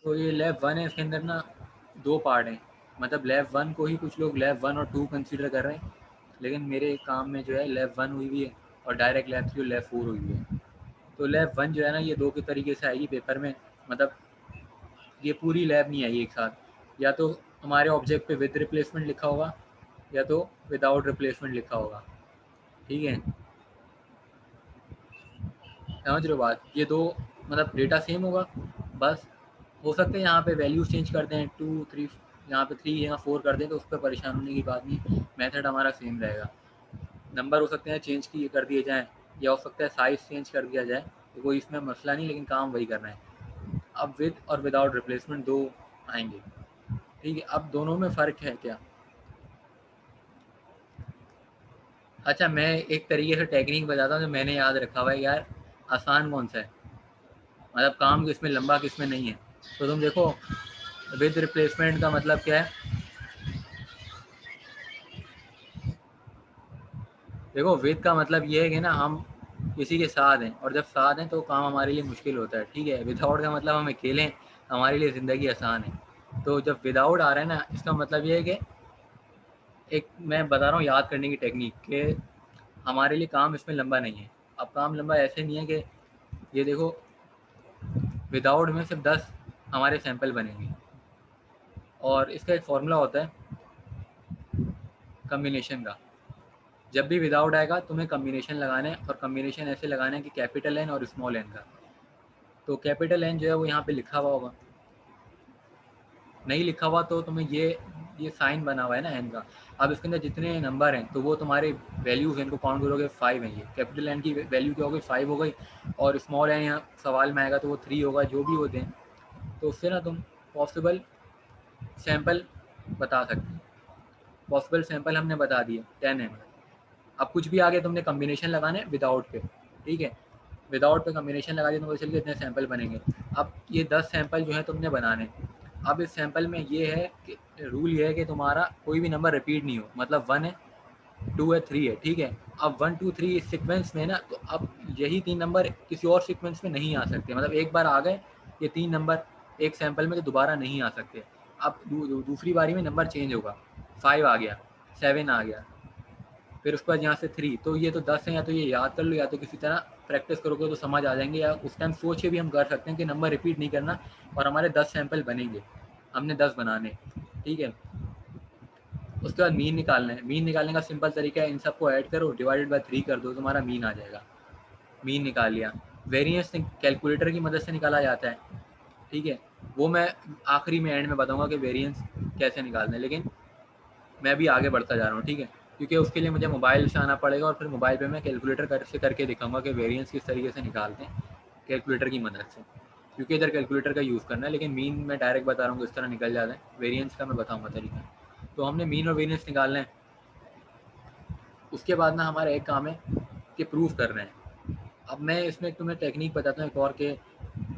तो ये लैब 1 है, इसके अंदर ना 2 पार्ट हैं, मतलब लैब 1 को ही कुछ लोग लैब 1 और 2 कंसीडर कर रहे हैं, लेकिन मेरे काम में जो है लैब 1 हुई हुई है और डायरेक्ट लैब 3 और लैब 4 हुई हुई है। तो लैब 1 जो है ना ये 2 के तरीके से आएगी पेपर में, मतलब ये पूरी लैब नहीं आएगी एक साथ, या तो हमारे ऑब्जेक्ट पे विद रिप्लेसमेंट लिखा होगा या तो विदाउट रिप्लेसमेंट लिखा होगा, ठीक है, समझ रहे हो बात। ये दो मतलब डेटा सेम होगा, बस हो सकता है यहाँ पे वैल्यूज चेंज कर दें, 2 3, यहाँ पे 3 यहाँ 4 कर दें, तो उस पर परेशान होने की बात नहीं, मेथड हमारा सेम रहेगा। नंबर हो सकते हैं चेंज किए कर दिए जाएँ, या हो सकता है साइज़ चेंज कर दिया जाए, तो कोई इसमें मसला नहीं, लेकिन काम वही करना है। अब विद और विदाउट रिप्लेसमेंट 2 आएंगे, ठीक है। अब दोनों में फ़र्क है क्या? अच्छा, मैं एक तरीके से टेक्निक बताता हूँ जो मैंने याद रखा हुआ है यार, आसान कौन सा है, मतलब काम किसमें लंबा किसमें नहीं है। तो तुम देखो, विद रिप्लेसमेंट का मतलब क्या है, देखो विद का मतलब ये है कि ना हम किसी के साथ हैं, और जब साथ हैं तो काम हमारे लिए मुश्किल होता है, ठीक है। विदाउट का मतलब हम अकेले हैं, हमारे लिए ज़िंदगी आसान है। तो जब विदाउट आ रहा है ना, इसका मतलब ये है कि एक मैं बता रहा हूँ याद करने की टेक्निक, कि हमारे लिए काम इसमें लंबा नहीं है। अब काम लंबा ऐसे नहीं है कि ये देखो, विदाउट में सिर्फ 10 हमारे सैंपल बनेंगे, और इसका एक फॉर्मूला होता है कम्बिनेशन का। जब भी विदाउट आएगा तुम्हें कम्बिनेशन लगाना है, और कम्बिनेशन ऐसे लगाना है कि कैपिटल एन और स्मॉल एन का। तो कैपिटल एन जो है वो यहाँ पे लिखा हुआ होगा, नहीं लिखा हुआ तो तुम्हें ये साइन बना हुआ है ना एन का। अब इसके अंदर जितने नंबर हैं तो वो तुम्हारे वैल्यूज हैं, इनको काउंट करोगे 5 हैं। ये कैपिटल एन की वैल्यू क्या हो गई, 5 हो गई, और स्मॉल एन यहाँ सवाल में आएगा तो वो 3 होगा, जो भी होते हैं। तो उससे ना तुम पॉसिबल सैंपल बता सकते हैं। पॉसिबल सैंपल हमने बता दिए 10 है। अब कुछ भी आगे तुमने कम्बिनेशन लगाना है विदाउट पे, ठीक है, विदाउट पे कम्बिनेशन लगा दिया तो पता चल गया इतने सैंपल बनेंगे। अब ये 10 सैंपल जो है तुमने बनाने। अब इस सैंपल में ये है कि रूल ये है कि तुम्हारा कोई भी नंबर रिपीट नहीं हो, मतलब 1 है, 2 है, 3 है, ठीक है। अब 1 2 3 इस सीक्वेंस में ना, तो अब यही 3 नंबर किसी और सीक्वेंस में नहीं आ सकते, मतलब एक बार आ गए ये 3 नंबर एक सैंपल में तो दोबारा नहीं आ सकते। अब दूसरी बारी में नंबर चेंज होगा, 5 आ गया, 7 आ गया, फिर उसके बाद यहाँ से 3, तो ये तो 10 है, या तो ये याद कर लो या तो किसी तरह प्रैक्टिस करोगे तो समझ आ जाएंगे, या उस टाइम सोच के भी हम कर सकते हैं कि नंबर रिपीट नहीं करना, और हमारे 10 सैंपल बनेंगे, हमने 10 बनाने, ठीक है। उसके बाद मीन निकालना है। मीन निकालने का सिंपल तरीका है, इन सबको ऐड करो, डिवाइडेड बाय 3 कर दो, तुम्हारा मीन आ जाएगा। मीन निकाल लिया। वेरिएंस कैलकुलेटर की मदद से निकाला जाता है, ठीक है। वो मैं आखिरी में एंड में बताऊंगा कि वेरिएंस कैसे निकालना है, लेकिन मैं अभी आगे बढ़ता जा रहा हूँ, ठीक है, क्योंकि उसके लिए मुझे मोबाइल से आना पड़ेगा, और फिर मोबाइल पे मैं कैलकुलेटर से करके दिखाऊंगा कि वेरिएंस किस तरीके से निकालते हैं कैलकुलेटर की मदद से, क्योंकि इधर कैलकुलेटर का यूज़ करना है। लेकिन मीन मैं डायरेक्ट बता रहा हूँ किस तरह निकल जाता है, वेरिएंस का मैं बताऊँगा तरीका। तो हमने मीन और वेरिएंस निकालना है। उसके बाद ना हमारा एक काम है कि प्रूफ करना है। अब मैं इसमें तुम्हें टेक्निक बताता हूँ एक और के,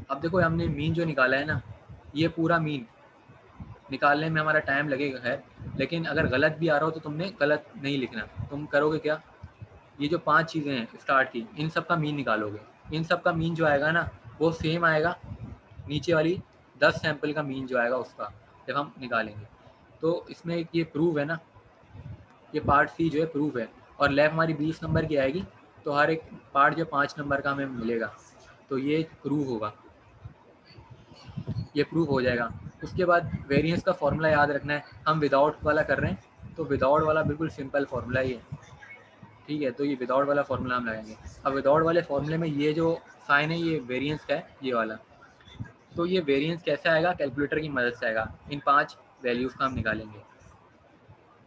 अब देखो हमने मीन जो निकाला है ना, ये पूरा मीन निकालने में हमारा टाइम लगेगा खैर, लेकिन अगर गलत भी आ रहा हो तो तुमने गलत नहीं लिखना। तुम करोगे क्या, ये जो 5 चीज़ें हैं स्टार्ट की, इन सब का मीन निकालोगे। इन सब का मीन जो आएगा ना वो सेम आएगा नीचे वाली 10 सैंपल का मीन जो आएगा उसका, जब हम निकालेंगे। तो इसमें एक ये प्रूव है ना, ये पार्ट सी जो है प्रूफ है, और लैब हमारी 20 नंबर की आएगी, तो हर एक पार्ट जो 5 नंबर का हमें मिलेगा, तो ये प्रूफ होगा, ये प्रूफ हो जाएगा। उसके बाद वेरिएंस का फॉर्मूला याद रखना है। हम विदाउट वाला कर रहे हैं तो विदाउट वाला बिल्कुल सिंपल फॉर्मूला ही है, ठीक है। तो ये विदाउट वाला फॉर्मूला हम लगाएंगे। अब विदाउट वाले फॉर्मूले में ये जो साइन है ये वेरिएंस का है, ये वाला। तो ये वेरिएंस कैसे आएगा, कैलकुलेटर की मदद से आएगा। इन 5 वैल्यूज़ का हम निकालेंगे,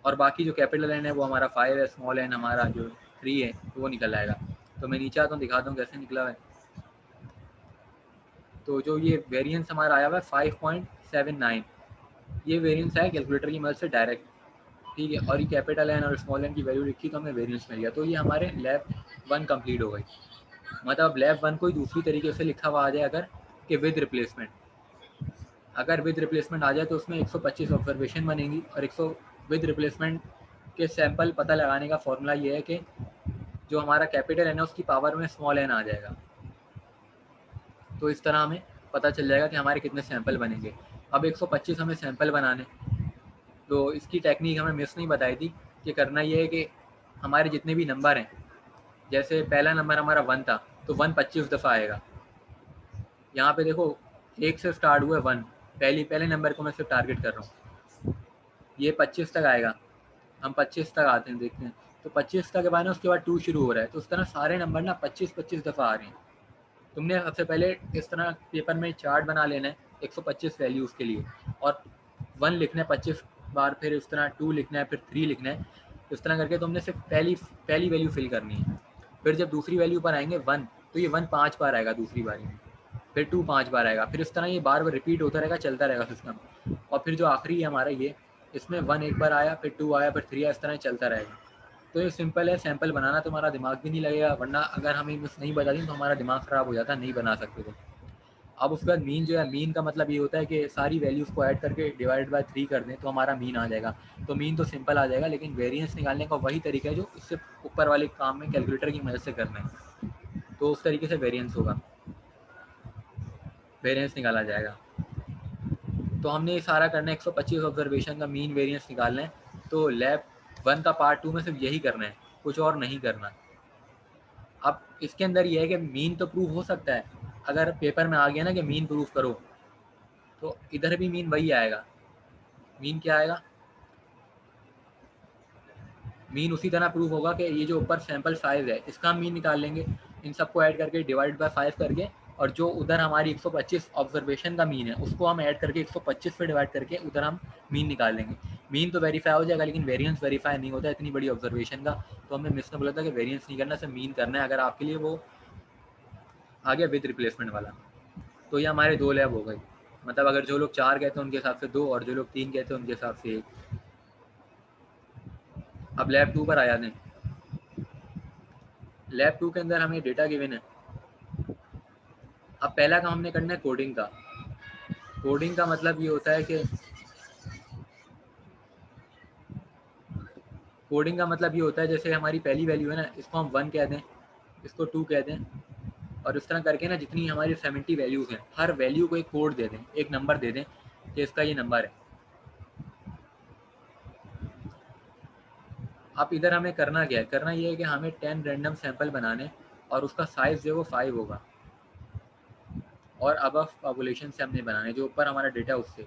और बाकी जो कैपिटल एन है वो हमारा 5 है, स्मॉल एन हमारा जो 3 है तो वो निकल आएगा। तो मैं नीचे आता हूँ दिखाता हूँ कैसे निकला है। तो जो ये वेरिएंस हमारा आया हुआ है 5.79, ये वेरिएंस है कैलकुलेटर की मदद से डायरेक्ट, ठीक है। और ये कैपिटल एन और स्मॉल एन की वैल्यू लिखी तो हमें वेरिएंस मिल गया। तो ये हमारे लैब 1 कंप्लीट हो गई। मतलब लैब 1 कोई दूसरी तरीके से लिखा हुआ आ जाए अगर, कि विद रिप्लेसमेंट, अगर विद रिप्लेसमेंट आ जाए तो उसमें 125 ऑब्जर्वेशन बनेंगी, और 100 विद रिप्लेसमेंट के सैंपल पता लगाने का फॉर्मूला ये है कि जो हमारा कैपिटल एन है उसकी पावर में स्मॉल एन आ जाएगा। तो इस तरह हमें पता चल जाएगा कि हमारे कितने सैंपल बनेंगे। अब 125 हमें सैंपल बनाने, तो इसकी टेक्निक हमें मिस नहीं बताई थी कि करना ये है कि हमारे जितने भी नंबर हैं, जैसे पहला नंबर हमारा 1 था तो 1 25 दफ़ा आएगा। यहाँ पे देखो 1 से स्टार्ट हुआ 1, पहले नंबर को मैं सिर्फ टारगेट कर रहा हूँ। ये 25 तक आएगा, हम 25 तक आते हैं, देखते हैं तो 25 तक के बाद ना उसके बाद 2 शुरू हो रहा है, तो उस तरह सारे नंबर ना 25-25 दफ़ा आ रहे हैं। तुमने सबसे पहले इस तरह पेपर में चार्ट बना लेना है 125 वैल्यूज़ के लिए, और 1 लिखना है 25 बार, फिर इस तरह 2 लिखना है, फिर 3 लिखना है। इस तरह करके तुमने सिर्फ पहली वैल्यू फिल करनी है। फिर जब दूसरी वैल्यू पर आएंगे 1, तो ये 1 5 बार आएगा दूसरी बारी में, फिर 2 5 बार आएगा, फिर इस तरह ये बार बार रिपीट होता रहेगा, चलता रहेगा सिस्टम। और फिर जो आखिरी है हमारा ये, इसमें 1 एक बार आया, फिर 2 आया, फिर 3 आया, इस तरह चलता रहेगा। तो ये सिंपल है, सैंपल बनाना तुम्हारा दिमाग भी नहीं लगेगा, वरना अगर हमें मिस नहीं बता दी तो हमारा दिमाग ख़राब हो जाता, नहीं बना सकते थे। अब उसके बाद मीन जो है, मीन का मतलब ये होता है कि सारी वैल्यूज़ को ऐड करके डिवाइड बाय 3 कर दें तो हमारा मीन आ जाएगा। तो मीन तो सिंपल आ जाएगा, लेकिन वेरिएंस निकालने का वही तरीका है जो इससे ऊपर वाले काम में कैलकुलेटर की मदद से करना है। तो उस तरीके से वेरिएंस होगा, वेरिएंस निकाला जाएगा। तो हमने ये सारा करना है, 125 ऑब्जर्वेशन का मीन वेरिएंस निकालना है। तो लैब 1 का पार्ट 2 में सिर्फ यही करना है, कुछ और नहीं करना। अब इसके अंदर ये है कि मीन तो प्रूव हो सकता है, अगर पेपर में आ गया ना कि मीन प्रूव करो, तो इधर भी मीन वही आएगा। मीन क्या आएगा? मीन उसी तरह प्रूव होगा कि ये जो ऊपर सैंपल साइज है इसका हम मीन निकाल लेंगे, इन सबको ऐड करके डिवाइड बाय 5 करके, और जो उधर हमारी 125 ऑब्जर्वेशन का मीन है उसको हम ऐड करके 125 पे डिवाइड करके उधर हम मीन निकाल लेंगे। मीन तो वेरीफाई हो जाएगा, लेकिन वेरिएंस वेरीफाई नहीं होता इतनी बड़ी ऑब्जर्वेशन का। तो हमें मिस ने बोला था कि वेरिएंस नहीं करना, सिर्फ मीन करना है, अगर आपके लिए वो आ गया विद रिप्लेसमेंट वाला। तो ये हमारे 2 लैब हो गई, मतलब अगर जो लोग 4 कहते हैं उनके हिसाब से 2, और जो लोग 3 कहते हैं उनके हिसाब से 1। अब लैब 2 पर आ जाते हैं। लैब 2 के अंदर हमें डेटा गिवन है। अब पहला काम हमने करना है कोडिंग का। कोडिंग का मतलब ये होता है कि जैसे हमारी पहली वैल्यू है ना, इसको हम 1 कह दें, इसको 2 कह दें, और इस तरह करके ना जितनी हमारी 70 वैल्यूज़ हैं, हर वैल्यू को एक कोड दे दें, एक नंबर दे दें कि इसका ये नंबर है। अब इधर हमें करना क्या है? करना ये है कि हमें 10 रैंडम सैंपल बनाने, और उसका साइज़ जो है वो 5 होगा, और अबव पॉपुलेशन से हमने बनाने, जो ऊपर हमारा डेटा उससे।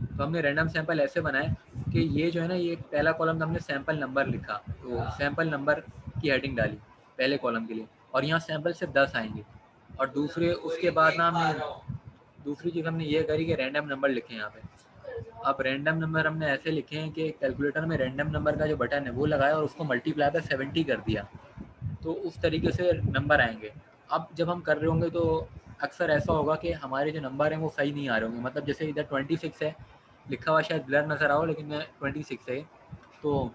तो हमने रैंडम सैंपल ऐसे बनाए कि ये जो है ना, ये पहला कॉलम का हमने सैंपल नंबर लिखा, तो सैंपल नंबर की हेडिंग डाली पहले कॉलम के लिए, और यहाँ सैंपल सिर्फ 10 आएंगे। और दूसरे उसके बाद ना हमने दूसरी चीज़ हमने ये करी कि रैंडम नंबर लिखे यहाँ पे। अब रैंडम नंबर हमने ऐसे लिखे हैं कि कैलकुलेटर में रैंडम नंबर का जो बटन है वो लगाया और उसको मल्टीप्लाई बाय 70 कर दिया, तो उस तरीके से नंबर आएंगे। अब जब हम कर रहे होंगे तो अक्सर ऐसा होगा कि हमारे जो नंबर हैं वो सही नहीं आ रहे होंगे, मतलब जैसे इधर 26 है लिखा हुआ, शायद ब्लर नज़र आओ, लेकिन 26 है, तो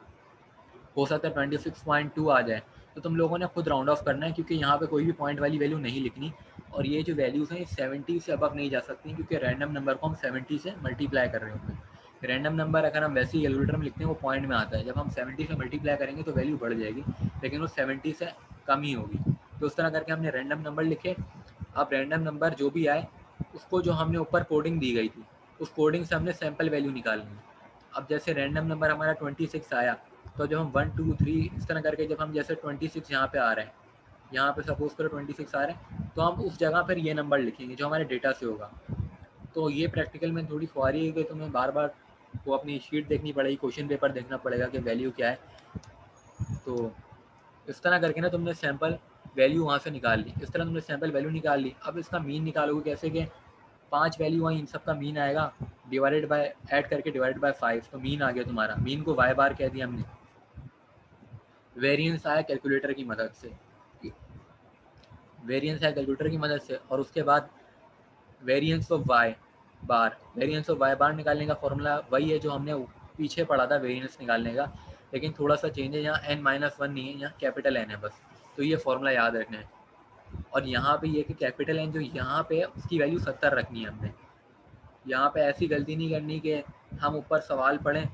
हो सकता है 26.2 आ जाए। तो तुम लोगों ने खुद राउंड ऑफ करना है, क्योंकि यहाँ पे कोई भी पॉइंट वाली वैल्यू नहीं लिखनी, और ये जो वैल्यूज़ हैं 70 से अबव नहीं जा सकती, क्योंकि रैंडम नंबर को हम 70 से मल्टीप्लाई कर रहे होंगे। रैंडम नंबर अगर हम वैसे ही कैलकुलेटर में लिखते हैं वो पॉइंट में आता है, जब हम 70 से मल्टीप्लाई करेंगे तो वैल्यू बढ़ जाएगी, लेकिन वो 70 से कम ही होगी। तो उस तरह करके हमने रैंडम नंबर लिखे। अब रैंडम नंबर जो भी आए उसको, जो हमने ऊपर कोडिंग दी गई थी उस कोडिंग से हमने सैंपल वैल्यू निकालनी है। अब जैसे रैंडम नंबर हमारा 26 आया, तो जब हम 1 2 3 इस तरह करके, जब हम जैसे 26 यहाँ पे आ रहे हैं, यहाँ पे सपोज करो 26 आ रहे हैं, तो हम उस जगह पर ये नंबर लिखेंगे जो हमारे डेटा से होगा। तो ये प्रैक्टिकल में थोड़ी ख्वारी है कि तुम्हें बार बार वो अपनी शीट देखनी पड़ेगी, क्वेश्चन पेपर देखना पड़ेगा कि वैल्यू क्या है। तो इस तरह करके ना तुमने सैंपल वैल्यू वहाँ से निकाल ली, इस तरह तुमने सैंपल वैल्यू निकाल ली। अब इसका मीन निकालोगे कैसे? कि 5 वैल्यू आई, इन सब का मीन आएगा, डिवाइडेड बाय, ऐड करके डिवाइडेड बाय 5, तो मीन आ गया तुम्हारा। मीन को वाई बार कह दिया हमने। वेरिएंस आया कैलकुलेटर की मदद से, और उसके बाद वेरिएंस ऑफ वाई बार, निकालने का फॉर्मूला वही है जो हमने पीछे पढ़ा था वेरिएंस निकालने का, लेकिन थोड़ा सा चेंज है, यहाँ n-1 नहीं है, यहाँ कैपिटल N है बस। तो ये फॉर्मूला याद रखना है। और यहाँ पे ये कि कैपिटल N जो यहाँ पे है उसकी वैल्यू 70 रखनी है हमने। यहाँ पे ऐसी गलती नहीं करनी कि हम ऊपर सवाल पढ़ें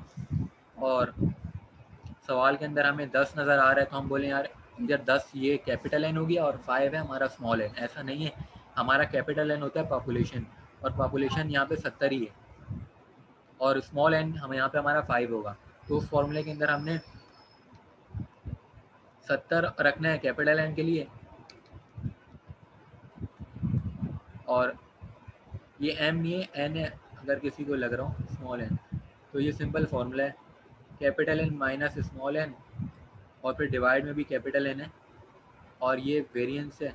और सवाल के अंदर हमें 10 नज़र आ रहा है तो हम बोलें यार इधर 10 ये कैपिटल N हो गया और 5 है हमारा स्मॉल n। ऐसा नहीं है, हमारा कैपिटल एन होता है पॉपुलेशन, और पॉपुलेशन यहाँ पे 70 ही है, और स्मॉल एन हम यहाँ पे हमारा 5 होगा। तो उस फॉर्मूले के अंदर हमने 70 रखना है कैपिटल एन के लिए, और ये एम नहीं है, एन है, अगर किसी को लग रहा हो स्मॉल एन। तो ये सिंपल फॉर्मूला है, capital N minus small N, और फिर डिवाइड में भी कैपिटल एन है, और ये वेरिएंस है,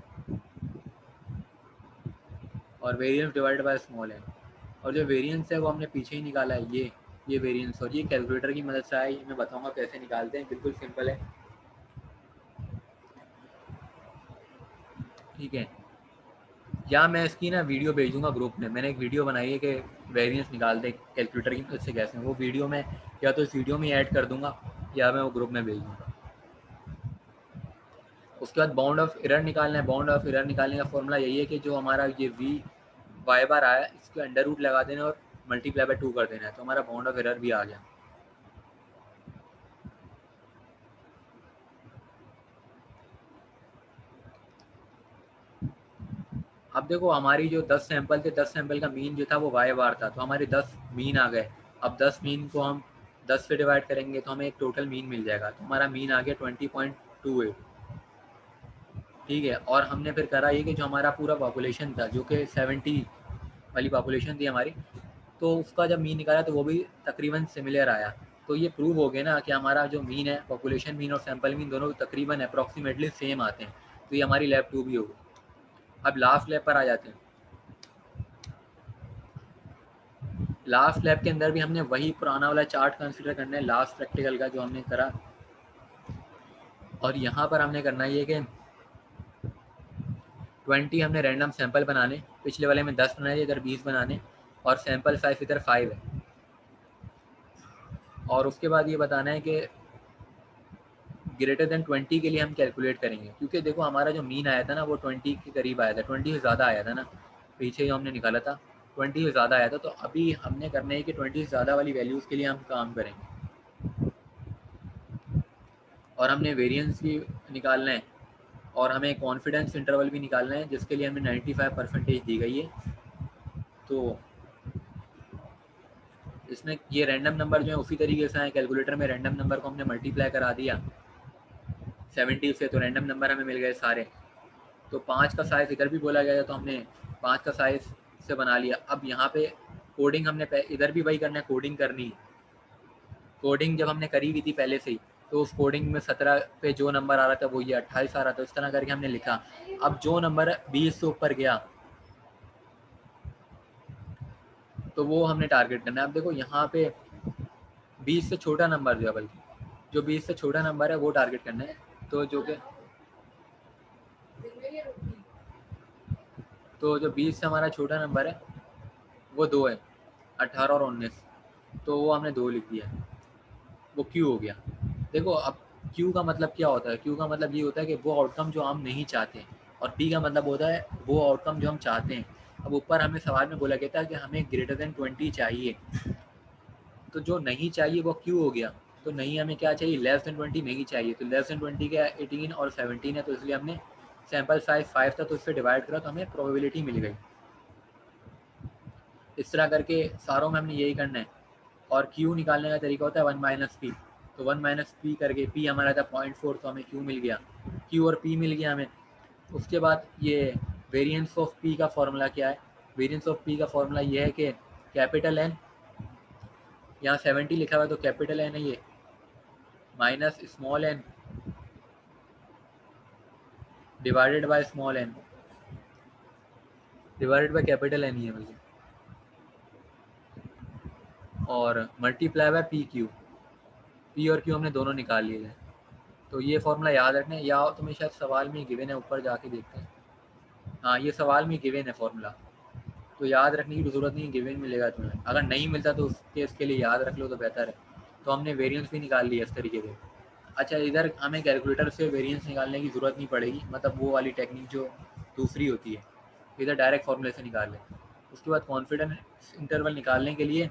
और variance divide by small N, और जो वेरिएंस है वो हमने पीछे ही निकाला है, ये वेरिएंस, और ये कैलकुलेटर की मदद से आया, मैं बताऊंगा कैसे निकालते हैं, बिल्कुल सिंपल है, ठीक है। या मैं इसकी ना वीडियो भेज दूंगा ग्रुप में, मैंने एक वीडियो बनाई है कि वेरिएंस निकालते कैलकुलेटर की मदद से कैसे, वो वीडियो में या तो इस वीडियो में ऐड कर दूंगा या मैं वो ग्रुप में भेज दूंगा। उसके बाद बाउंड ऑफ एरर निकालना है। बाउंड ऑफ एरर निकालने का फॉर्मूला यही है कि जो हमारा ये वी वाई बार आया इसके अंडर रूट लगा देना और मल्टीप्लाई बाय 2 कर देना है, तो हमारा बाउंड ऑफ एरर भी आ गया। अब देखो हमारी जो 10 सैंपल थे, 10 सैंपल का मीन जो था वो वाई बार था, तो हमारे 10 मीन आ गए। अब 10 मीन को हम 10 से डिवाइड करेंगे तो हमें एक टोटल मीन मिल जाएगा, तो हमारा मीन आ गया 20.28, ठीक है। और हमने फिर करा ये कि जो हमारा पूरा पॉपुलेशन था जो कि 70 वाली पॉपुलेशन थी हमारी, तो उसका जब मीन निकाला तो वो भी तकरीबन सिमिलर आया। तो ये प्रूव हो गया ना कि हमारा जो मीन है, पॉपुलेशन मीन और सैंपल मीन दोनों तकरीबन अप्रॉक्सीमेटली सेम आते हैं, तो ये हमारी लैब 2 भी होगी। अब लास्ट लैब पर आ जाते हैं। लास्ट लैब के अंदर भी हमने वही पुराना वाला चार्ट कंसीडर करना है लास्ट प्रैक्टिकल का जो हमने करा, और यहाँ पर हमने करना ये कि 20 हमने रैंडम सैंपल बनाने, पिछले वाले में 10 बनाए थे, इधर 20 बनाने, और सैंपल साइज इधर 5 है। और उसके बाद ये बताना है कि ग्रेटर देन 20 के लिए हम कैलकुलेट करेंगे, क्योंकि देखो हमारा जो मीन आया था ना वो 20 के करीब आया था, 20 से ज़्यादा आया था ना, पीछे जो हमने निकाला था 20 से ज़्यादा आया था। तो अभी हमने करना है कि 20 से ज़्यादा वाली वैल्यूज़ के लिए हम काम करेंगे, और हमने वेरिएंस भी निकालना है, और हमें कॉन्फिडेंस इंटरवल भी निकालना है जिसके लिए हमें 95% दी गई है। तो इसमें ये रैंडम नंबर जो है उसी तरीके से आए, कैलकुलेटर में रैंडम नंबर को हमने मल्टीप्लाई करा दिया 70 से, तो रैंडम नंबर हमें मिल गए सारे। तो 5 का साइज़ इधर भी बोला गया था, तो हमने 5 का साइज़ से बना लिया। अब यहाँ पे कोडिंग हमने इधर भी वही करना है, कोडिंग करनी है। कोडिंग जब हमने करी हुई थी पहले से ही, तो उस कोडिंग में 17 पे जो नंबर आ रहा था वो ये 28 आ रहा था, इस तरह करके हमने लिखा। अब जो नंबर 20 से ऊपर गया तो वो हमने टारगेट करना है। अब देखो यहाँ पे 20 से छोटा नंबर जो है, बल्कि जो 20 से छोटा नंबर है वो टारगेट करना है। तो जो 20 से हमारा छोटा नंबर है वो 2 है, 18 और 19, तो वो हमने 2 लिख दिया, वो क्यू हो गया। देखो अब क्यू का मतलब क्या होता है, क्यू का मतलब ये होता है कि वो आउटकम जो हम नहीं चाहते, और पी का मतलब होता है वो आउटकम जो हम चाहते हैं। अब ऊपर हमें सवाल में बोला गया था कि हमें ग्रेटर देन 20 चाहिए, तो जो नहीं चाहिए वो क्यू हो गया। तो नहीं हमें क्या चाहिए, लेस देन 20 नहीं चाहिए, तो लेस देन 20 क्या 18 और 17 है, तो इसलिए हमने सैंपल साइज 5 था तो इससे डिवाइड करा, तो हमें प्रोबेबिलिटी मिल गई। इस तरह करके सारों में हमने यही करना है। और क्यू निकालने का तरीका होता है 1 माइनस पी, तो 1 माइनस पी करके पी हमारा था 0.4, तो हमें क्यू मिल गया, क्यू और पी मिल गया हमें। उसके बाद ये वेरिएंस ऑफ पी का फॉर्मूला क्या है, वेरिएंस ऑफ पी का फॉर्मूला ये है कि कैपिटल एन, यहाँ 70 लिखा हुआ है तो कैपिटल एन है ये, minus small N divided by small N divided by capital N ही है बल्कि, और multiply by P Q. P और क्यू हमने दोनों निकाल लिए हैं। तो ये फॉर्मूला याद रखना है, या तुम्हें शायद सवाल में गिवन है, ऊपर जाके देखते हैं। हाँ ये सवाल में गिवन है फॉर्मूला, तो याद रखने की ज़रूरत नहीं, गिवन मिलेगा तुम्हें। अगर नहीं मिलता तो उस केस के लिए याद रख लो तो बेहतर है। तो हमने वेरिएंस भी निकाल लिया इस तरीके से। अच्छा इधर हमें कैलकुलेटर से वेरिएंस निकालने की ज़रूरत नहीं पड़ेगी, मतलब वो वाली टेक्निक जो दूसरी होती है, इधर डायरेक्ट फॉर्मूले से निकाल लें। उसके बाद कॉन्फिडेंस इंटरवल निकालने के लिए,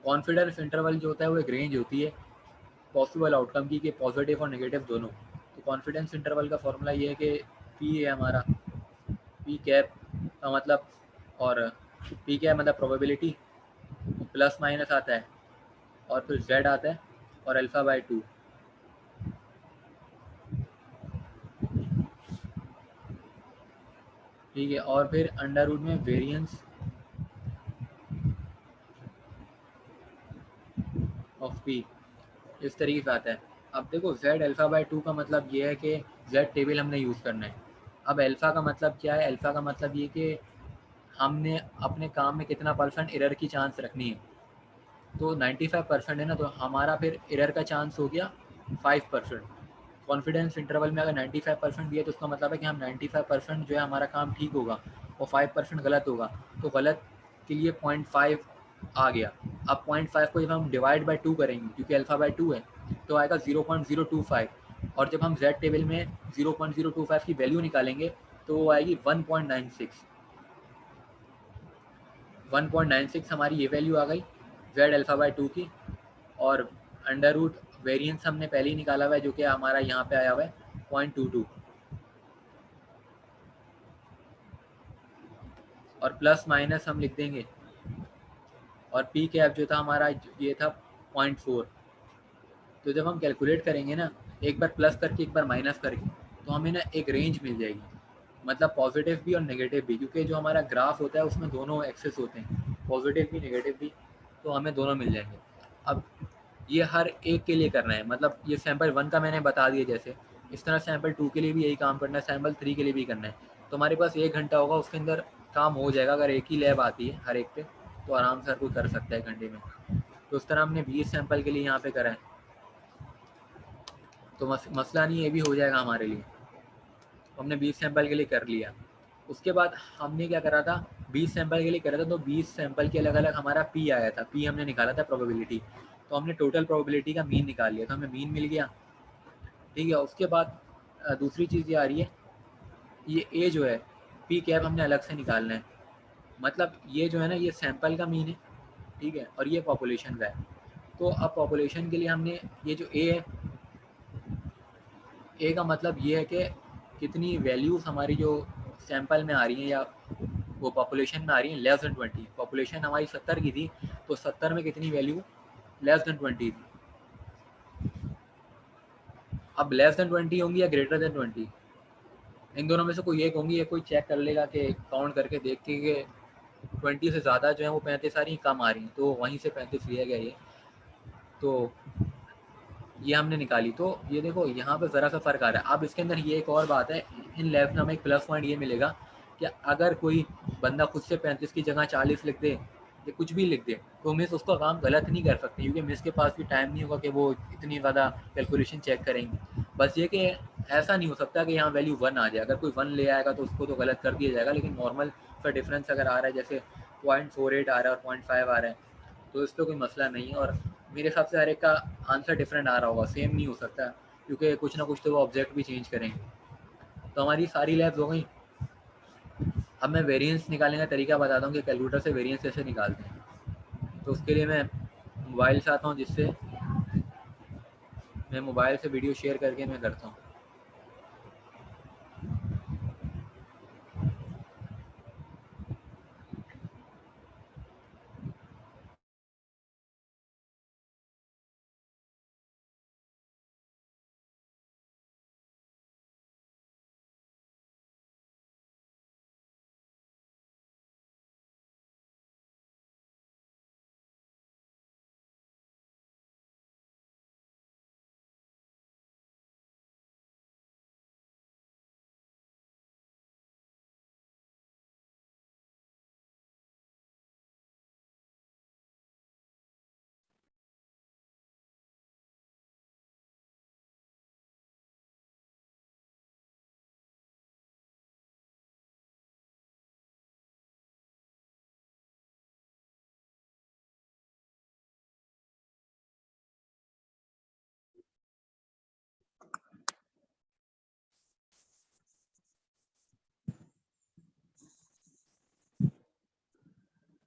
कॉन्फिडेंस इंटरवल जो होता है वो एक रेंज होती है पॉसिबल आउटकम की, कि पॉजिटिव और नेगेटिव दोनों। तो कॉन्फिडेंस इंटरवल का फॉर्मूला ये है कि पी है हमारा पी कैप का मतलब, और पी कैप मतलब प्रोबेबिलिटी, प्लस माइनस आता है, और फिर जेड आता है, और अल्फ़ा बाय 2। ठीक है, और फिर अंडर रूट में वेरिएंस ऑफ पी, इस तरीके से आता है। अब देखो जेड अल्फ़ा बाय 2 का मतलब ये है कि जेड टेबल हमने यूज़ करना है। अब अल्फ़ा का मतलब क्या है? अल्फ़ा का मतलब ये कि हमने अपने काम में कितना परसेंट एरर की चांस रखनी है। तो 95% है ना, तो हमारा फिर एरर का चांस हो गया 5%। कॉन्फिडेंस इंटरवल में अगर 95% भी है तो उसका मतलब है कि हम 95% जो है हमारा काम ठीक होगा और 5% गलत होगा। तो गलत के लिए 0.5 आ गया। अब 0.5 को जब हम डिवाइड बाई 2 करेंगे, क्योंकि अल्फ़ा बाई 2 है, तो आएगा 0.025। और जब हम जेड टेबल में 0.025 की वैल्यू निकालेंगे तो वो आएगी 1.96। 1.96 हमारी ये वैल्यू आ गई जेड अल्फ़ा बाई 2 की। और अंडर रूट वेरियंस हमने पहले ही निकाला हुआ है, जो कि हमारा यहाँ पे आया हुआ है 0.22, और प्लस माइनस हम लिख देंगे। और पी कैप जो था हमारा ये था 0.4। तो जब हम कैलकुलेट करेंगे ना, एक बार प्लस करके एक बार माइनस करके, तो हमें ना एक रेंज मिल जाएगी, मतलब पॉजिटिव भी और नेगेटिव भी, क्योंकि जो हमारा ग्राफ होता है उसमें दोनों एक्सेस होते हैं, पॉजिटिव भी नेगेटिव भी, तो हमें दोनों मिल जाएंगे। अब ये हर एक के लिए करना है, मतलब ये सैम्पल 1 का मैंने बता दिया, जैसे इस तरह सैम्पल 2 के लिए भी यही काम करना है, सैम्पल 3 के लिए भी करना है। तो हमारे पास 1 घंटा होगा, उसके अंदर काम हो जाएगा। अगर एक ही लैब आती है हर एक पे तो आराम से हर कोई कर सकता है 1 घंटे में। तो उस तरह हमने 20 सैंपल के लिए यहाँ पे करा है, तो मसला नहीं, ये भी हो जाएगा हमारे लिए। तो हमने 20 सैंपल के लिए कर लिया। उसके बाद हमने क्या करा था, 20 सैंपल के लिए करा था, तो 20 सैंपल के अलग अलग हमारा पी आया था, पी हमने निकाला था प्रोबेबिलिटी। तो हमने टोटल प्रोबेबिलिटी का मीन निकाल लिया, तो हमें मीन मिल गया। ठीक है, उसके बाद दूसरी चीज़ ये आ रही है, ये ए जो है पी कैप हमने अलग से निकालना है। मतलब ये जो है ना, ये सैंपल का मीन है, ठीक है, और ये पॉपुलेशन का है। तो अब पॉपुलेशन के लिए हमने ये जो ए है, ए का मतलब ये है कि कितनी वैल्यूज़ हमारी जो सैंपल में आ रही हैं या वो पॉपुलेशन में आ रही हैं लेस देन 20। पॉपुलेशन हमारी 70 की थी, तो 70 में कितनी वैल्यू लेस देन 20 थी। अब लेस देन 20 होंगी या ग्रेटर देन 20, इन दोनों में से कोई एक होंगी। ये कोई चेक कर लेगा कि काउंट करके देख के कि 20 से ज़्यादा जो है वो 35 आ रही, कम आ रही, तो वहीं से 35 लिया गया ये। तो ये हमने निकाली। तो ये देखो यहाँ पे ज़रा सा फ़र्क आ रहा है। अब इसके अंदर ये एक और बात है, इन लैब्स में हमें एक प्लस पॉइंट ये मिलेगा कि अगर कोई बंदा खुद से 35 की जगह 40 लिख दे या कुछ भी लिख दे, तो मिस उसका काम गलत नहीं कर सकती, क्योंकि मिस के पास भी टाइम नहीं होगा कि वो इतनी ज़्यादा कैलकुलेशन चेक करेंगे। बस ये कि ऐसा नहीं हो सकता कि यहाँ वैल्यू 1 आ जाए। अगर कोई 1 ले आएगा तो उसको तो गलत कर दिया जाएगा, लेकिन नॉर्मल सा डिफरेंस अगर आ रहा है, जैसे 0.48 आ रहा है और 0.5 आ रहा है, तो इस पर कोई मसला नहीं है। और मेरे हिसाब से हर एक का आंसर डिफरेंट आ रहा होगा, सेम नहीं हो सकता, क्योंकि कुछ ना कुछ तो वो ऑब्जेक्ट भी चेंज करेंगे। तो हमारी सारी लैब्स हो गई। अब मैं वेरिएंस निकालने का तरीका बताता हूँ कि कैलकुलेटर से वेरिएंस कैसे निकालते हैं। तो उसके लिए मैं मोबाइल से आता हूँ, जिससे मैं मोबाइल से वीडियो शेयर करके मैं करता हूँ।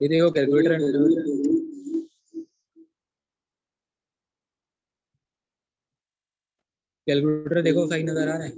ये देखो कैलकुलेटर, कैलकुलेटर देखो सही नज़र आ रहा है।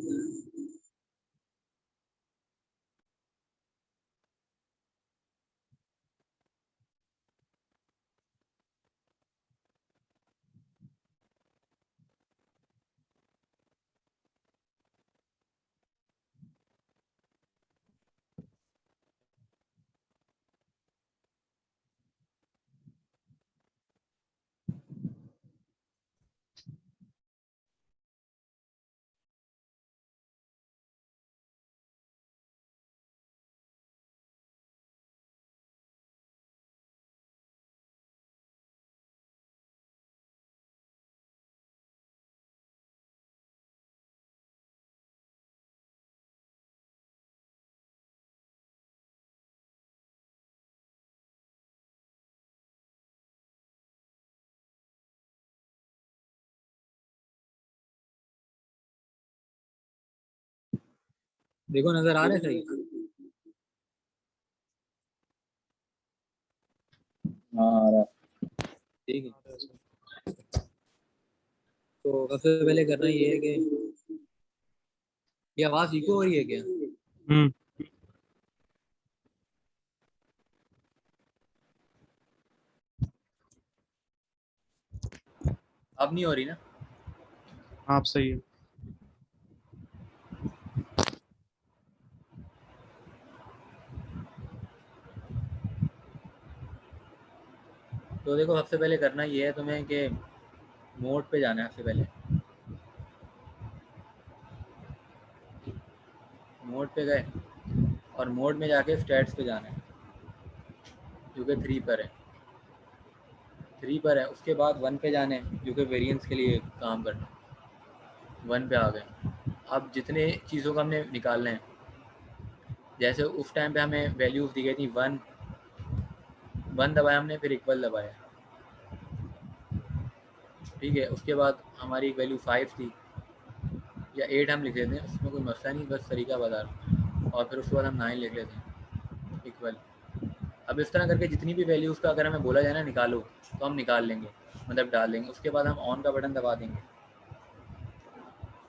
देखो नजर आ रहा है सही? हाँ आ रहा है। ठीक है, तो सबसे पहले करना ये है कि ये आवाज इको हो रही है क्या? हम्म। अब नहीं हो रही ना? आप सही है। तो देखो सबसे पहले करना ये है तुम्हें कि मोड पे जाना है। सबसे पहले मोड पे गए और मोड में जाके स्टैट्स पे जाना है, जो कि 3 पर है। 3 पर है, उसके बाद 1 पे जाना है, जो कि वेरिएंस के लिए काम करना है। 1 पे आ गए। अब जितने चीज़ों का हमने निकालना है, जैसे उस टाइम पे हमें वैल्यूज़ दी गई थी 1, 1 दबाया हमने, फिर इक्वल दबाया, ठीक है। उसके बाद हमारी वैल्यू 5 थी या 8 हम लिख लेते हैं, उसमें कोई मसला नहीं, बस तरीका बता रहा हूँ। और फिर उसके बाद हम 9 लिख लेते हैं इक्वल। अब इस तरह करके जितनी भी वैल्यूज़ का अगर हमें बोला जाए ना निकालो, तो हम निकाल लेंगे, मतलब डाल देंगे। उसके बाद हम ऑन का बटन दबा देंगे,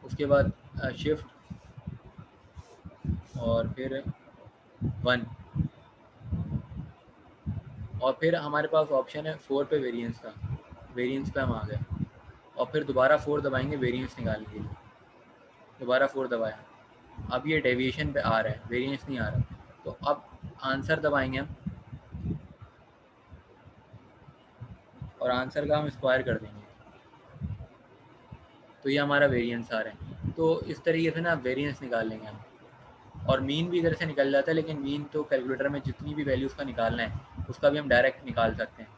उसके बाद शिफ्ट और फिर 1, और फिर हमारे पास ऑप्शन है 4 पे वेरिएंस का। वेरिएंस पे हम आ गए और फिर दोबारा 4 दबाएंगे वेरिएंस निकालने के लिए। दोबारा 4 दबाया, अब ये डेविएशन पे आ रहा है, वेरिएंस नहीं आ रहा। तो अब आंसर दबाएंगे हम और आंसर का हम स्क्वायर कर देंगे, तो ये हमारा वेरिएंस आ रहा है। तो इस तरीके से ना वेरिएंस निकाल लेंगे हम। और मीन भी इधर से निकल जाता है, लेकिन मीन तो कैलकुलेटर में जितनी भी वैल्यूज़ का निकालना है उसका भी हम डायरेक्ट निकाल सकते हैं।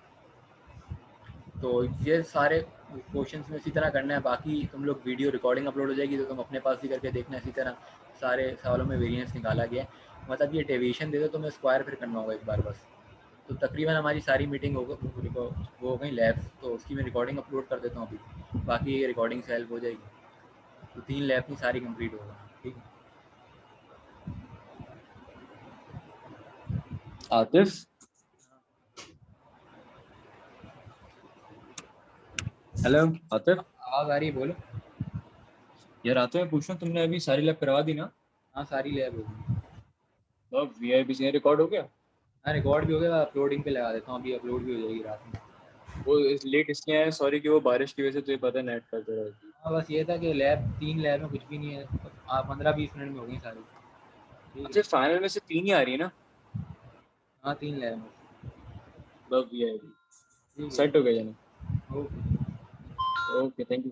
तो ये सारे क्वेश्चंस में इसी तरह करना है। बाकी तुम लोग वीडियो रिकॉर्डिंग अपलोड हो जाएगी तो तुम अपने पास भी करके देखना, इसी तरह सारे सवालों में वेरिएंस निकाला गया है। मतलब ये डेविएशन दे दो तो मैं स्क्वायर फिर करना होगा एक बार बस। तो तकरीबन हमारी सारी मीटिंग वो हो गई लैब्स, तो उसकी मैं रिकॉर्डिंग अपलोड कर देता हूँ अभी। बाकी ये रिकॉर्डिंग से हेल्प हो जाएगी, तो 3 लैब की सारी कंप्लीट होगा, ठीक है। आतिफ, हेलो आतिफ। आवाज़ आ रही है, बोलो। यार आतिफ, मैं पूछ रहा हूँ, तुमने अभी सारी लैब करवा दी ना? हाँ सारी लैब होगी। अब वीआईपी से रिकॉर्ड हो गया? हाँ रिकॉर्ड भी हो गया, अपलोडिंग पे लगा देता हूँ, अभी अपलोड भी हो जाएगी रात में। वो लेट इसलिए आया, सॉरी, कि वो बारिश की वजह से तुझे पता है नेट करते रहे। हाँ बस ये था कि लैब 3 लैब में कुछ भी नहीं है, 15-20 मिनट में हो गई सारी, ठीक अच्छा, है। फाइनल में से 3 ही आ रही है ना? हाँ 3 लैब में, बस वीआईपी ठीक सेट हो गया जाना। है। ओके। Okay, thank you.